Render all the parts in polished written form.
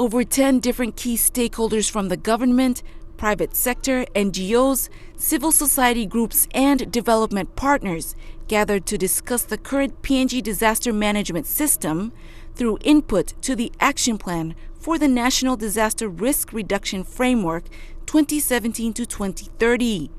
Over 10 different key stakeholders from the government, private sector, NGOs, civil society groups, and development partners gathered to discuss the current PNG disaster management system through input to the action plan for the National Disaster Risk Reduction Framework 2017 to 2030.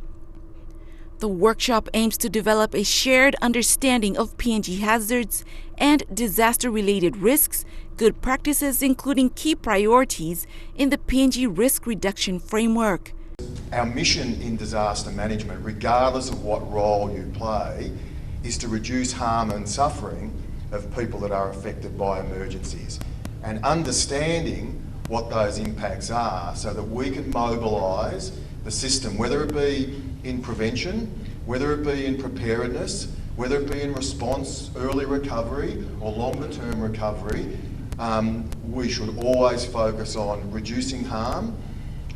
The workshop aims to develop a shared understanding of PNG hazards and disaster-related risks, good practices including key priorities in the PNG Risk Reduction Framework. Our mission in disaster management, regardless of what role you play, is to reduce harm and suffering of people that are affected by emergencies, and understanding what those impacts are so that we can mobilise the system, whether it be in prevention, whether it be in preparedness, whether it be in response, early recovery or longer term recovery. We should always focus on reducing harm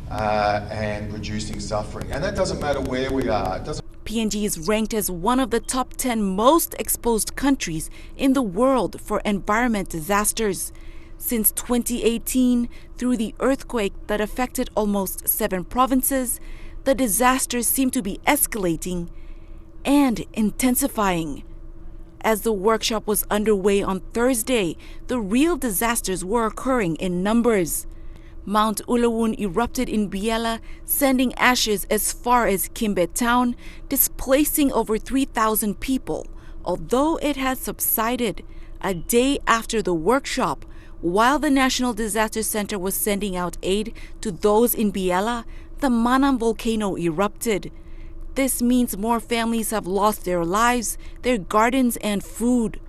and reducing suffering. And that doesn't matter where we are. PNG is ranked as one of the top 10 most exposed countries in the world for environment disasters. Since 2018, through the earthquake that affected almost 7 provinces, the disasters seem to be escalating and intensifying. As the workshop was underway on Thursday, the real disasters were occurring in numbers. Mount Ulawun erupted in Biela, sending ashes as far as Kimbe town, displacing over 3,000 people, although it has subsided. A day after the workshop, while the National Disaster Center was sending out aid to those in Biela, the Manam volcano erupted. This means more families have lost their lives, their gardens, and food.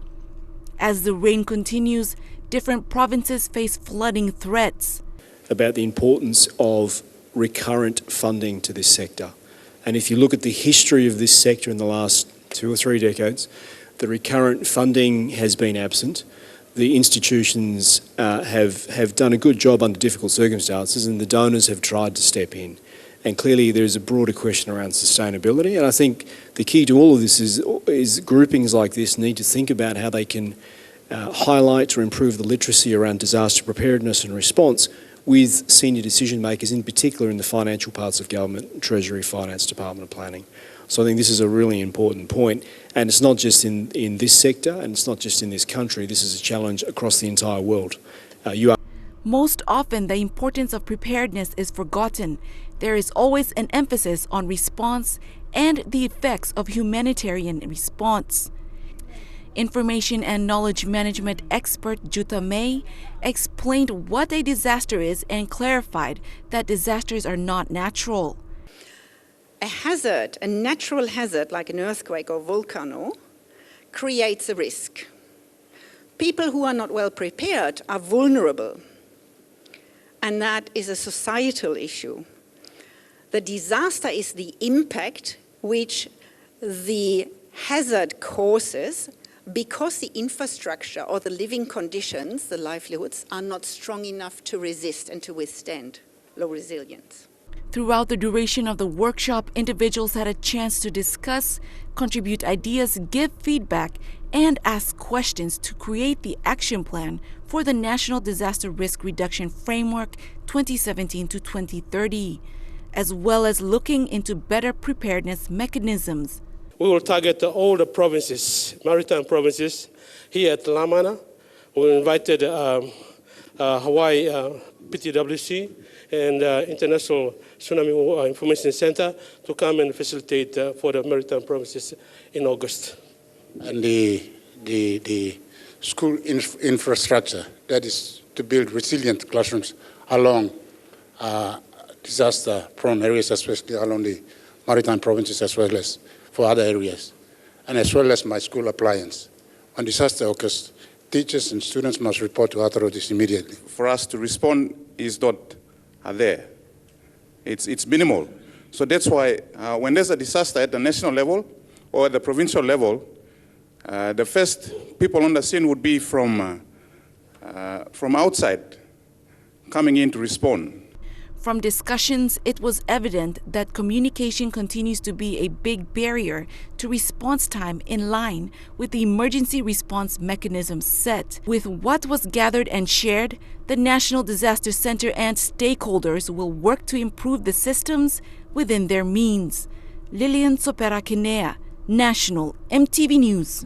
As the rain continues, different provinces face flooding threats. About the importance of recurrent funding to this sector. And if you look at the history of this sector in the last 2 or 3 decades, the recurrent funding has been absent. The institutions have done a good job under difficult circumstances, and the donors have tried to step in. And clearly there is a broader question around sustainability. And I think the key to all of this is groupings like this need to think about how they can highlight or improve the literacy around disaster preparedness and response with senior decision makers, in particular in the financial parts of government, Treasury, Finance, Department of Planning. So I think this is a really important point, and it's not just in this sector, and it's not just in this country. This is a challenge across the entire world. Most often, the importance of preparedness is forgotten. There is always an emphasis on response and the effects of humanitarian response. Information and knowledge management expert Jutta May explained what a disaster is and clarified that disasters are not natural. A hazard, a natural hazard like an earthquake or volcano, creates a risk. People who are not well prepared are vulnerable, and that is a societal issue. The disaster is the impact which the hazard causes because the infrastructure or the living conditions, the livelihoods, are not strong enough to resist and to withstand low resilience. Throughout the duration of the workshop, individuals had a chance to discuss, contribute ideas, give feedback, and ask questions to create the action plan for the National Disaster Risk Reduction Framework 2017 to 2030, as well as looking into better preparedness mechanisms. We will target all the provinces, maritime provinces, here at Lamana. We invited Hawaii PTWC and International Tsunami Information Center to come and facilitate for the maritime provinces in August. And the school infrastructure, that is to build resilient classrooms along disaster-prone areas, especially along the maritime provinces, as well as for other areas, and as well as my school appliance. When disaster occurs, teachers and students must report to authorities immediately. For us to respond is not there. It's minimal. So that's why when there's a disaster at the national level or at the provincial level, the first people on the scene would be from outside coming in to respond. From discussions, it was evident that communication continues to be a big barrier to response time in line with the emergency response mechanisms set. With what was gathered and shared, the National Disaster Center and stakeholders will work to improve the systems within their means. Lilian Sopera Kinea, National MTV News.